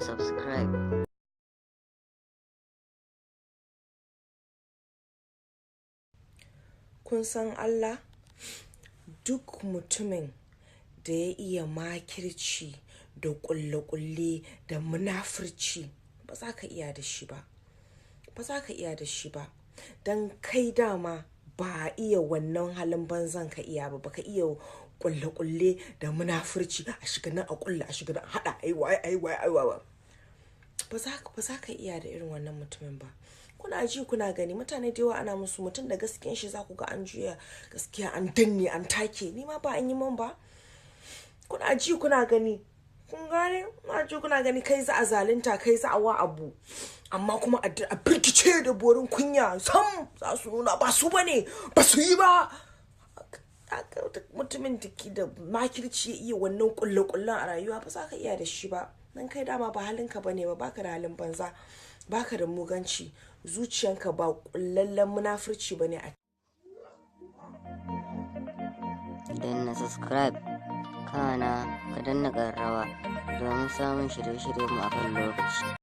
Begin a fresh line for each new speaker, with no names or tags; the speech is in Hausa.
subscribe.
Kun san Allah, duk mutumin da ya iya makirci da ƙulle-ƙulle da munafurci ba za ka iya da shi ba. Ba za ka iya da shi ba. Don kai dama ba iya wannan halin banzan ka iya ba. Baka iya ƙulle-ƙulle da munafurci a shiga nan a ƙulle a shiga nan haɗa aiwa. Ba za ka iya da irin wannan mutumin ba. Kuna ji kuna gani mutane da yawa ana musu mutum da gaskiyan shi za ku ga an juya gaskiya an danne an take ni ma ba an yi man ba. Kuna ji kuna gani kun gane kuna ji kuna gani kai za a zalunta kai za a wa abu amma kuma a birkice da borin kunya sam za su nuna ba su bane ba su yi ba. Mutumin da ke da makirci ya iya wannan kulle-kullen a rayuwa ba za ka iya da shi ba. Dan kai dama ba halinka bane ba baka da halin banza baka da muganci zuciyanka ba kullallen munafurci bane a
Danna subscribe kana ka danna ƙararrawa domin samun shirye-shiryenmu akan lokaci.